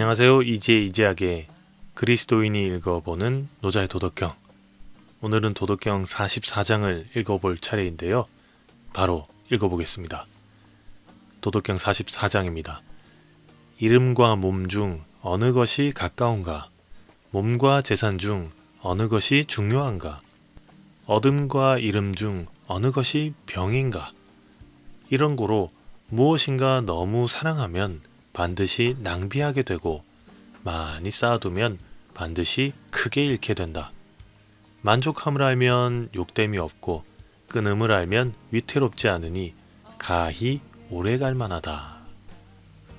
안녕하세요. 이제학의 그리스도인이 읽어보는 노자의 도덕경. 오늘은 도덕경 44장을 읽어볼 차례인데요. 바로 읽어보겠습니다. 도덕경 44장입니다. 이름과 몸 중 어느 것이 가까운가? 몸과 재산 중 어느 것이 중요한가? 어둠과 이름 중 어느 것이 병인가? 이런 거로 무엇인가 너무 사랑하면 반드시 낭비하게 되고 많이 쌓아두면 반드시 크게 잃게 된다. 만족함을 알면 욕됨이 없고 끊음을 알면 위태롭지 않으니 가히 오래갈 만하다.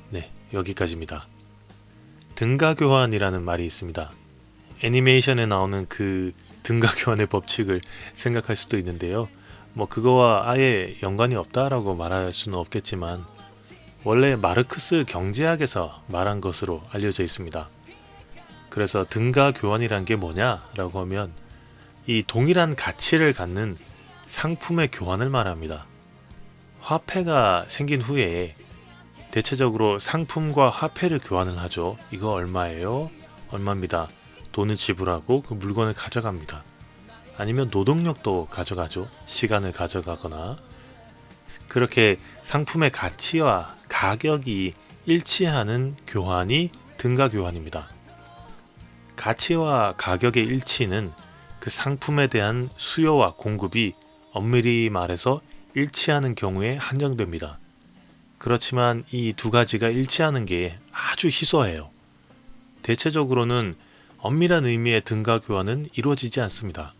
네, 여기까지입니다. 등가교환이라는 말이 있습니다. 애니메이션에 나오는 그 등가교환의 법칙을 생각할 수도 있는데요. 그거와 아예 연관이 없다라고 말할 수는 없겠지만 원래 마르크스 경제학에서 말한 것으로 알려져 있습니다. 그래서 등가교환이란 게 뭐냐라고 하면 이 동일한 가치를 갖는 상품의 교환을 말합니다. 화폐가 생긴 후에 대체적으로 상품과 화폐를 교환을 하죠. 이거 얼마예요? 얼마입니다. 돈을 지불하고 그 물건을 가져갑니다. 아니면 노동력도 가져가죠. 시간을 가져가거나. 그렇게 상품의 가치와 가격이 일치하는 교환이 등가교환입니다. 가치와 가격의 일치는 그 상품에 대한 수요와 공급이 엄밀히 말해서 일치하는 경우에 한정됩니다. 그렇지만 이 두 가지가 일치하는 게 아주 희소해요. 대체적으로는 엄밀한 의미의 등가교환은 이루어지지 않습니다.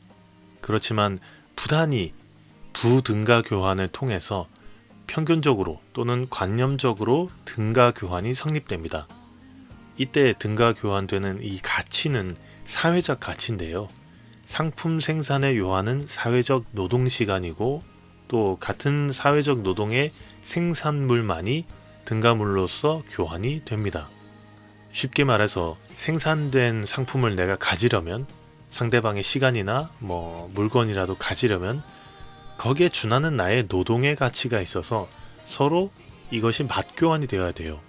그렇지만 부단히 부등가교환을 통해서 평균적으로 또는 관념적으로 등가교환이 성립됩니다. 이때 등가교환되는 이 가치는 사회적 가치인데요. 상품 생산에 요하는 사회적 노동시간이고 또 같은 사회적 노동의 생산물만이 등가물로서 교환이 됩니다. 쉽게 말해서 생산된 상품을 내가 가지려면 상대방의 시간이나 물건이라도 가지려면 거기에 준하는 나의 노동의 가치가 있어서 서로 이것이 맞교환이 되어야 돼요.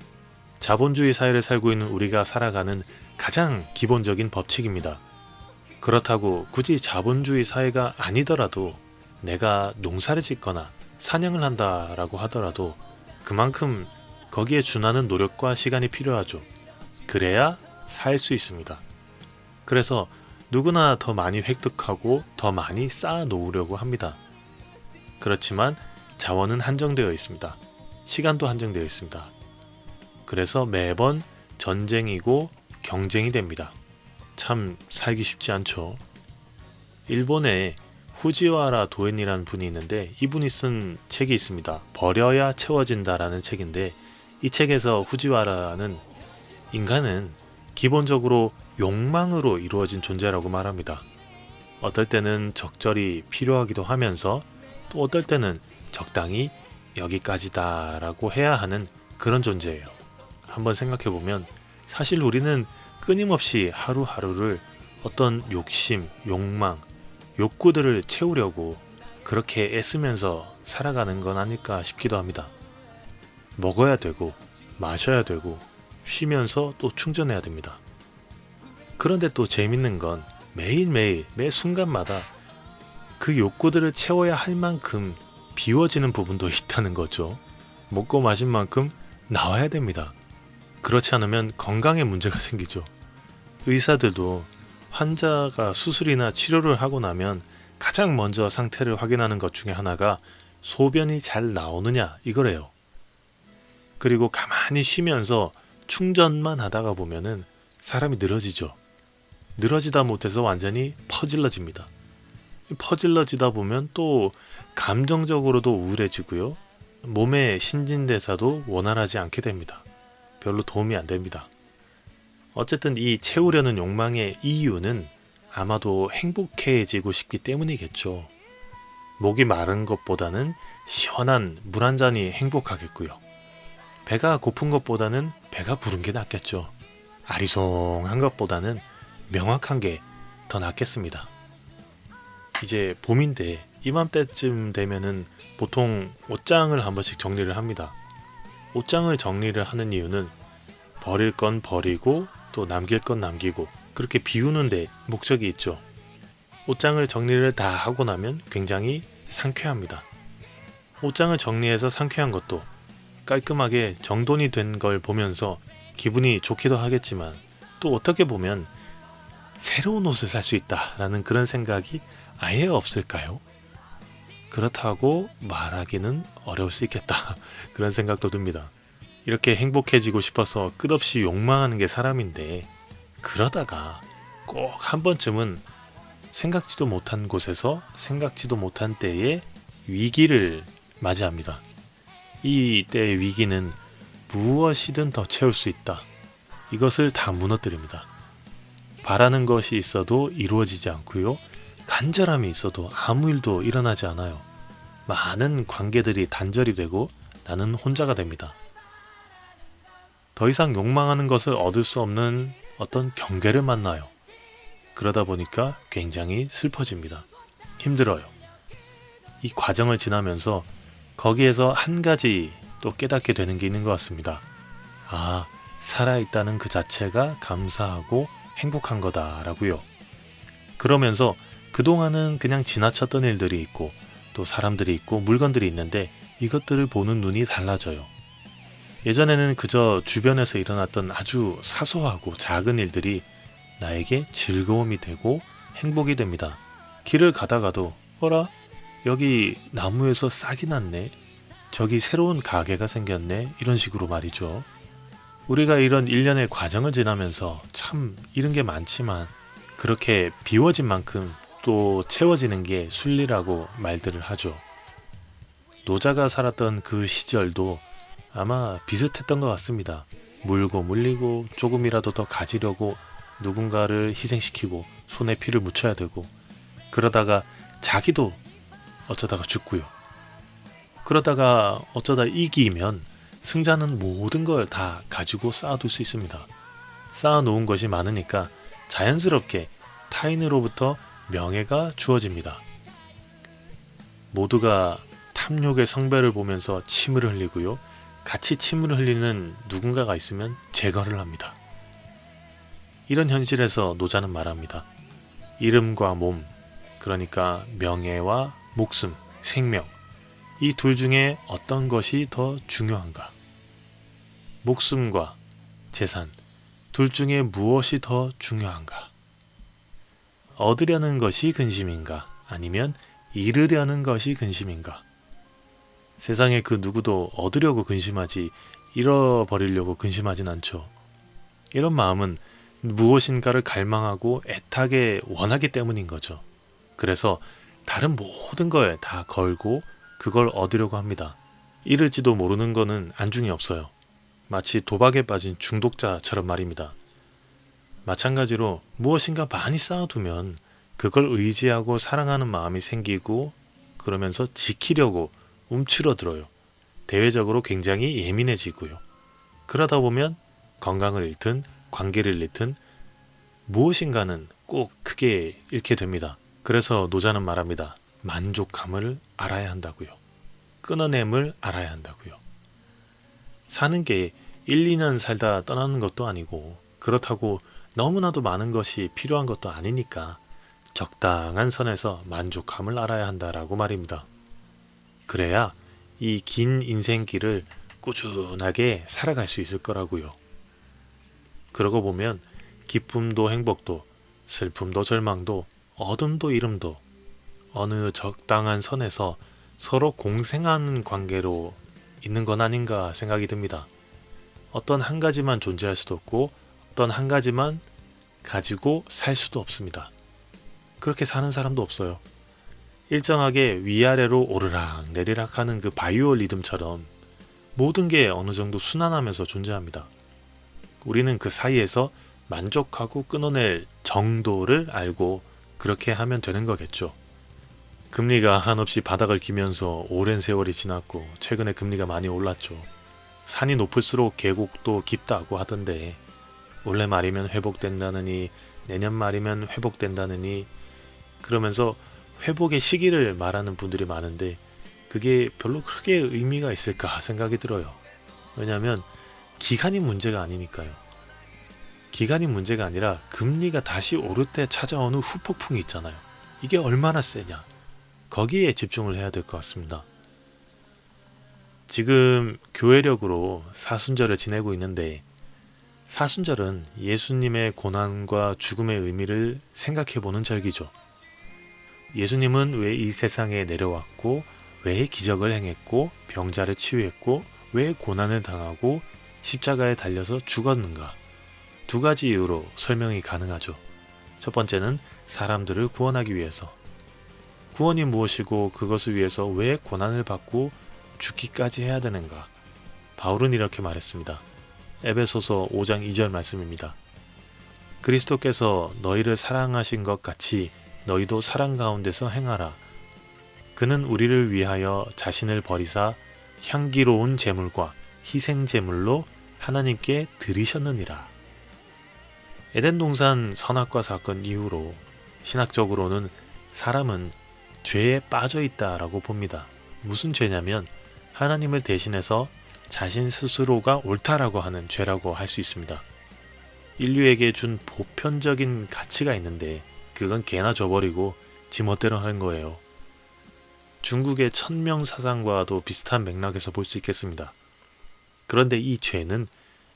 자본주의 사회를 살고 있는 우리가 살아가는 가장 기본적인 법칙입니다. 그렇다고 굳이 자본주의 사회가 아니더라도 내가 농사를 짓거나 사냥을 한다라고 하더라도 그만큼 거기에 준하는 노력과 시간이 필요하죠. 그래야 살 수 있습니다. 그래서 누구나 더 많이 획득하고 더 많이 쌓아 놓으려고 합니다. 그렇지만 자원은 한정되어 있습니다. 시간도 한정되어 있습니다. 그래서 매번 전쟁이고 경쟁이 됩니다. 참 살기 쉽지 않죠. 일본에 후지와라 도엔이라는 분이 있는데 이분이 쓴 책이 있습니다. 버려야 채워진다라는 책인데 이 책에서 후지와라는 인간은 기본적으로 욕망으로 이루어진 존재라고 말합니다. 어떨 때는 적절히 필요하기도 하면서 또 어떨 때는 적당히 여기까지다 라고 해야 하는 그런 존재예요. 한번 생각해보면 사실 우리는 끊임없이 하루하루를 어떤 욕심, 욕망, 욕구들을 채우려고 그렇게 애쓰면서 살아가는 건 아닐까 싶기도 합니다. 먹어야 되고 마셔야 되고 쉬면서 또 충전해야 됩니다. 그런데 또 재밌는 건 매일매일 매 순간마다 그 욕구들을 채워야 할 만큼 비워지는 부분도 있다는 거죠. 먹고 마신 만큼 나와야 됩니다. 그렇지 않으면 건강에 문제가 생기죠. 의사들도 환자가 수술이나 치료를 하고 나면 가장 먼저 상태를 확인하는 것 중에 하나가 소변이 잘 나오느냐 이거래요. 그리고 가만히 쉬면서 충전만 하다가 보면은 사람이 늘어지죠. 늘어지다 못해서 완전히 퍼질러집니다. 퍼질러지다 보면 또 감정적으로도 우울해지고요. 몸의 신진대사도 원활하지 않게 됩니다. 별로 도움이 안 됩니다. 어쨌든 이 채우려는 욕망의 이유는 아마도 행복해지고 싶기 때문이겠죠. 목이 마른 것보다는 시원한 물 한 잔이 행복하겠고요. 배가 고픈 것보다는 배가 부른 게 낫겠죠. 아리송한 것보다는 명확한 게 더 낫겠습니다. 이제 봄인데 이맘때쯤 되면은 보통 옷장을 한 번씩 정리를 합니다. 옷장을 정리를 하는 이유는 버릴 건 버리고 또 남길 건 남기고 그렇게 비우는데 목적이 있죠. 옷장을 정리를 다 하고 나면 굉장히 상쾌합니다. 옷장을 정리해서 상쾌한 것도 깔끔하게 정돈이 된 걸 보면서 기분이 좋기도 하겠지만 또 어떻게 보면 새로운 옷을 살 수 있다라는 그런 생각이 아예 없을까요? 그렇다고 말하기는 어려울 수 있겠다 그런 생각도 듭니다. 이렇게 행복해지고 싶어서 끝없이 욕망하는 게 사람인데 그러다가 꼭 한 번쯤은 생각지도 못한 곳에서 생각지도 못한 때에 위기를 맞이합니다. 이 때의 위기는 무엇이든 더 채울 수 있다. 이것을 다 무너뜨립니다. 바라는 것이 있어도 이루어지지 않고요. 간절함이 있어도 아무 일도 일어나지 않아요. 많은 관계들이 단절이 되고 나는 혼자가 됩니다. 더 이상 욕망하는 것을 얻을 수 없는 어떤 경계를 만나요. 그러다 보니까 굉장히 슬퍼집니다. 힘들어요. 이 과정을 지나면서 거기에서 한 가지 또 깨닫게 되는 게 있는 것 같습니다. 아, 살아있다는 그 자체가 감사하고 행복한 거다라고요. 그러면서 그동안은 그냥 지나쳤던 일들이 있고 또 사람들이 있고 물건들이 있는데 이것들을 보는 눈이 달라져요. 예전에는 그저 주변에서 일어났던 아주 사소하고 작은 일들이 나에게 즐거움이 되고 행복이 됩니다. 길을 가다가도 어라? 여기 나무에서 싹이 났네. 저기 새로운 가게가 생겼네. 이런 식으로 말이죠. 우리가 이런 일련의 과정을 지나면서 참 이런 게 많지만 그렇게 비워진 만큼 또 채워지는 게 순리라고 말들을 하죠. 노자가 살았던 그 시절도 아마 비슷했던 것 같습니다. 물고 물리고 조금이라도 더 가지려고 누군가를 희생시키고 손에 피를 묻혀야 되고 그러다가 자기도 어쩌다가 죽고요. 그러다가 어쩌다 이기면 승자는 모든 걸 다 가지고 쌓아둘 수 있습니다. 쌓아놓은 것이 많으니까 자연스럽게 타인으로부터 명예가 주어집니다. 모두가 탐욕의 성배를 보면서 침을 흘리고요. 같이 침을 흘리는 누군가가 있으면 제거를 합니다. 이런 현실에서 노자는 말합니다. 이름과 몸, 그러니까 명예와 목숨, 생명, 이 둘 중에 어떤 것이 더 중요한가? 목숨과 재산, 둘 중에 무엇이 더 중요한가? 얻으려는 것이 근심인가? 아니면 잃으려는 것이 근심인가? 세상에 그 누구도 얻으려고 근심하지 잃어버리려고 근심하진 않죠. 이런 마음은 무엇인가를 갈망하고 애타게 원하기 때문인 거죠. 그래서 다른 모든 걸 다 걸고 그걸 얻으려고 합니다. 잃을지도 모르는 거는 안중에 없어요. 마치 도박에 빠진 중독자처럼 말입니다. 마찬가지로 무엇인가 많이 쌓아두면 그걸 의지하고 사랑하는 마음이 생기고 그러면서 지키려고 움츠러들어요. 대외적으로 굉장히 예민해지고요. 그러다 보면 건강을 잃든 관계를 잃든 무엇인가는 꼭 크게 잃게 됩니다. 그래서 노자는 말합니다. 만족함을 알아야 한다고요. 끊어냄을 알아야 한다고요. 사는 게 1, 2년 살다 떠나는 것도 아니고 그렇다고 너무나도 많은 것이 필요한 것도 아니니까 적당한 선에서 만족함을 알아야 한다라고 말입니다. 그래야 이 긴 인생길을 꾸준하게 살아갈 수 있을 거라고요. 그러고 보면 기쁨도 행복도 슬픔도 절망도 어둠도 이름도 어느 적당한 선에서 서로 공생하는 관계로 있는 건 아닌가 생각이 듭니다. 어떤 한 가지만 존재할 수도 없고 어떤 한 가지만 가지고 살 수도 없습니다. 그렇게 사는 사람도 없어요. 일정하게 위아래로 오르락 내리락 하는 그 바이오 리듬처럼 모든 게 어느 정도 순환하면서 존재합니다. 우리는 그 사이에서 만족하고 끊어낼 정도를 알고 그렇게 하면 되는 거겠죠. 금리가 한없이 바닥을 기면서 오랜 세월이 지났고 최근에 금리가 많이 올랐죠. 산이 높을수록 계곡도 깊다고 하던데 올해 말이면 회복된다느니 내년 말이면 회복된다느니 그러면서 회복의 시기를 말하는 분들이 많은데 그게 별로 크게 의미가 있을까 생각이 들어요. 왜냐하면 기간이 문제가 아니니까요. 기간이 문제가 아니라 금리가 다시 오를 때 찾아오는 후폭풍이 있잖아요. 이게 얼마나 세냐. 거기에 집중을 해야 될 것 같습니다. 지금 교회력으로 사순절을 지내고 있는데 사순절은 예수님의 고난과 죽음의 의미를 생각해보는 절기죠. 예수님은 왜 이 세상에 내려왔고 왜 기적을 행했고 병자를 치유했고 왜 고난을 당하고 십자가에 달려서 죽었는가. 두 가지 이유로 설명이 가능하죠. 첫 번째는 사람들을 구원하기 위해서. 구원이 무엇이고 그것을 위해서 왜 고난을 받고 죽기까지 해야 되는가. 바울은 이렇게 말했습니다. 에베소서 5장 2절 말씀입니다. 그리스도께서 너희를 사랑하신 것 같이 너희도 사랑 가운데서 행하라. 그는 우리를 위하여 자신을 버리사 향기로운 제물과 희생 제물로 하나님께 드리셨느니라. 에덴 동산 선악과 사건 이후로 신학적으로는 사람은 죄에 빠져 있다라고 봅니다. 무슨 죄냐면 하나님을 대신해서 자신 스스로가 옳다라고 하는 죄라고 할 수 있습니다. 인류에게 준 보편적인 가치가 있는데 그건 개나 줘버리고 지멋대로 하는 거예요. 중국의 천명사상과도 비슷한 맥락에서 볼 수 있겠습니다. 그런데 이 죄는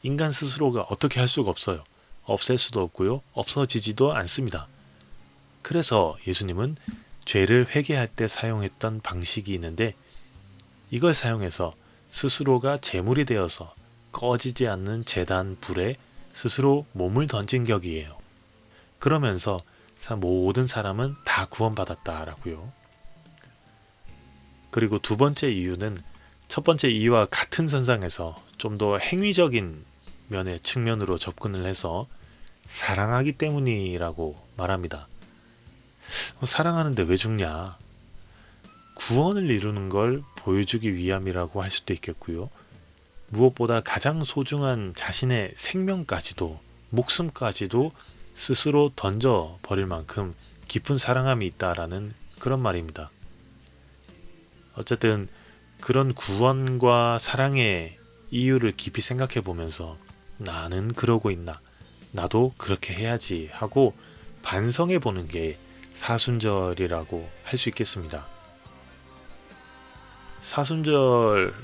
인간 스스로가 어떻게 할 수가 없어요. 없앨 수도 없고요. 없어지지도 않습니다. 그래서 예수님은 죄를 회개할 때 사용했던 방식이 있는데 이걸 사용해서 스스로가 제물이 되어서 꺼지지 않는 제단 불에 스스로 몸을 던진 격이에요. 그러면서 모든 사람은 다 구원받았다라고요. 그리고 두 번째 이유는 첫 번째 이유와 같은 선상에서 좀 더 행위적인 면의 측면으로 접근을 해서 사랑하기 때문이라고 말합니다. 사랑하는데 왜 죽냐? 구원을 이루는 걸 보여주기 위함이라고 할 수도 있겠고요. 무엇보다 가장 소중한 자신의 생명까지도 목숨까지도 스스로 던져버릴 만큼 깊은 사랑함이 있다라는 그런 말입니다. 어쨌든 그런 구원과 사랑의 이유를 깊이 생각해 보면서 나는 그러고 있나? 나도 그렇게 해야지 하고 반성해 보는 게 사순절이라고 할 수 있겠습니다. 사순절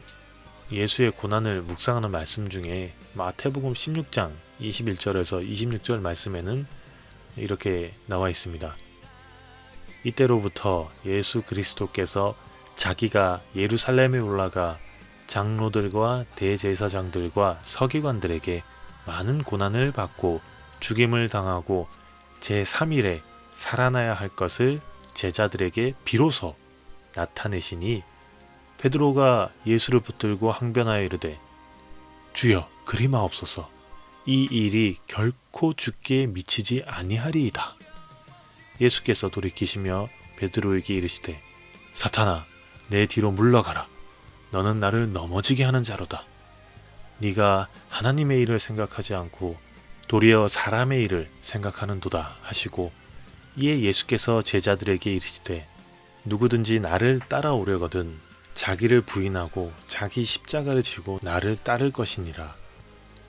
예수의 고난을 묵상하는 말씀 중에 마태복음 16장 21절에서 26절 말씀에는 이렇게 나와 있습니다. 이때로부터 예수 그리스도께서 자기가 예루살렘에 올라가 장로들과 대제사장들과 서기관들에게 많은 고난을 받고 죽임을 당하고 제3일에 살아나야 할 것을 제자들에게 비로소 나타내시니 베드로가 예수를 붙들고 항변하여 이르되 주여 그리마옵소서 이 일이 결코 죽기에 미치지 아니하리이다. 예수께서 돌이키시며 베드로에게 이르시되 사탄아 내 뒤로 물러가라. 너는 나를 넘어지게 하는 자로다. 네가 하나님의 일을 생각하지 않고 도리어 사람의 일을 생각하는도다 하시고 이에 예수께서 제자들에게 이르시되 누구든지 나를 따라오려거든 자기를 부인하고 자기 십자가를 지고 나를 따를 것이니라.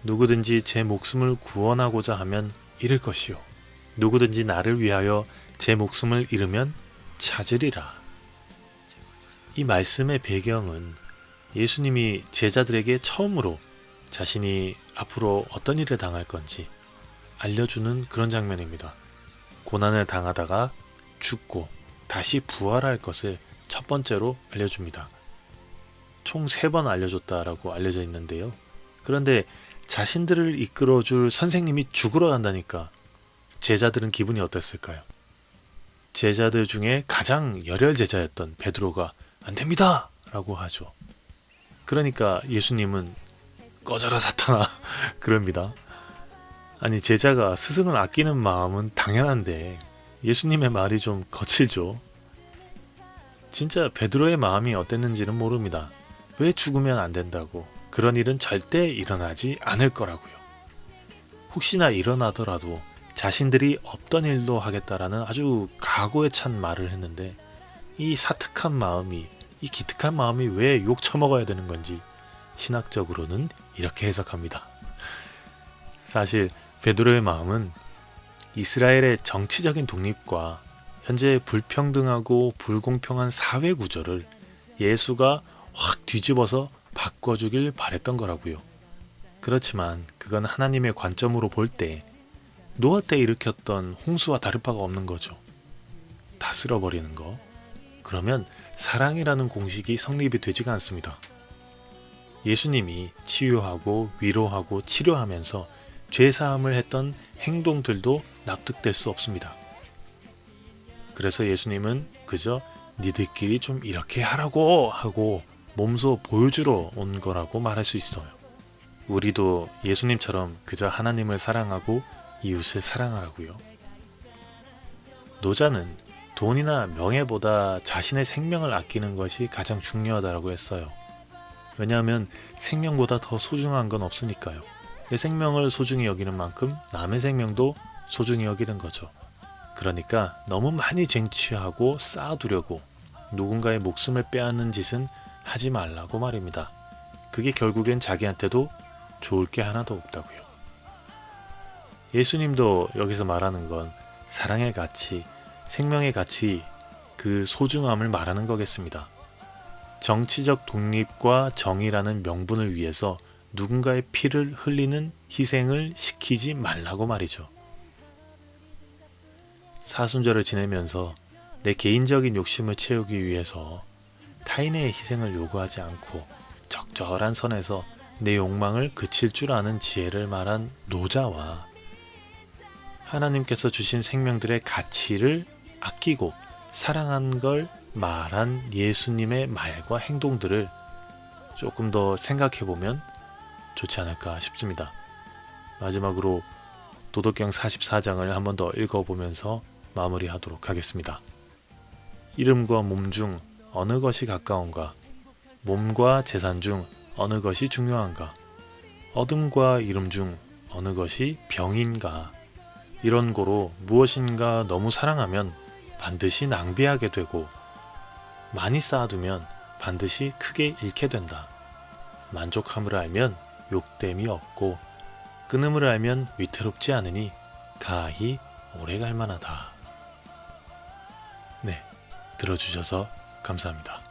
누구든지 제 목숨을 구원하고자 하면 잃을 것이요 누구든지 나를 위하여 제 목숨을 잃으면 찾으리라. 이 말씀의 배경은 예수님이 제자들에게 처음으로 자신이 앞으로 어떤 일을 당할 건지 알려주는 그런 장면입니다. 고난을 당하다가 죽고 다시 부활할 것을 첫 번째로 알려줍니다. 총 3번 알려줬다라고 알려져 있는데요. 그런데 자신들을 이끌어줄 선생님이 죽으러 간다니까 제자들은 기분이 어땠을까요? 제자들 중에 가장 열혈 제자였던 베드로가 안 됩니다! 라고 하죠. 그러니까 예수님은 꺼져라 사탄아 그럽니다. 아니 제자가 스승을 아끼는 마음은 당연한데 예수님의 말이 좀 거칠죠. 진짜 베드로의 마음이 어땠는지는 모릅니다. 왜 죽으면 안 된다고 그런 일은 절대 일어나지 않을 거라고요. 혹시나 일어나더라도 자신들이 없던 일도 하겠다라는 아주 각오에 찬 말을 했는데 이 사특한 마음이 이 기특한 마음이 왜 욕 처먹어야 되는 건지 신학적으로는 이렇게 해석합니다. 사실 베드로의 마음은 이스라엘의 정치적인 독립과 현재 불평등하고 불공평한 사회 구조를 예수가 확 뒤집어서 바꿔주길 바랬던 거라고요. 그렇지만 그건 하나님의 관점으로 볼 때 노아 때 일으켰던 홍수와 다를 바가 없는 거죠. 다 쓸어버리는 거. 그러면 사랑이라는 공식이 성립이 되지가 않습니다. 예수님이 치유하고 위로하고 치료하면서 죄사함을 했던 행동들도 납득될 수 없습니다. 그래서 예수님은 그저 니들끼리 좀 이렇게 하라고 하고 몸소 보여주러 온 거라고 말할 수 있어요. 우리도 예수님처럼 그저 하나님을 사랑하고 이웃을 사랑하라고요. 노자는 돈이나 명예보다 자신의 생명을 아끼는 것이 가장 중요하다고 했어요. 왜냐하면 생명보다 더 소중한 건 없으니까요. 내 생명을 소중히 여기는 만큼 남의 생명도 소중히 여기는 거죠. 그러니까 너무 많이 쟁취하고 쌓아두려고 누군가의 목숨을 빼앗는 짓은 하지 말라고 말입니다. 그게 결국엔 자기한테도 좋을 게 하나도 없다고요. 예수님도 여기서 말하는 건 사랑의 가치, 생명의 가치, 그 소중함을 말하는 거겠습니다. 정치적 독립과 정의라는 명분을 위해서 누군가의 피를 흘리는 희생을 시키지 말라고 말이죠. 사순절을 지내면서 내 개인적인 욕심을 채우기 위해서 타인의 희생을 요구하지 않고 적절한 선에서 내 욕망을 그칠 줄 아는 지혜를 말한 노자와 하나님께서 주신 생명들의 가치를 아끼고 사랑한 걸 말한 예수님의 말과 행동들을 조금 더 생각해보면 좋지 않을까 싶습니다. 마지막으로 도덕경 44장을 한 번 더 읽어보면서 마무리하도록 하겠습니다. 이름과 몸 중 어느 것이 가까운가? 몸과 재산 중 어느 것이 중요한가? 어둠과 이름 중 어느 것이 병인가? 이런 고로 무엇인가 너무 사랑하면 반드시 낭비하게 되고 많이 쌓아두면 반드시 크게 잃게 된다. 만족함을 알면 욕됨이 없고 끊음을 알면 위태롭지 않으니 가히 오래갈 만하다. 네, 들어주셔서 감사합니다.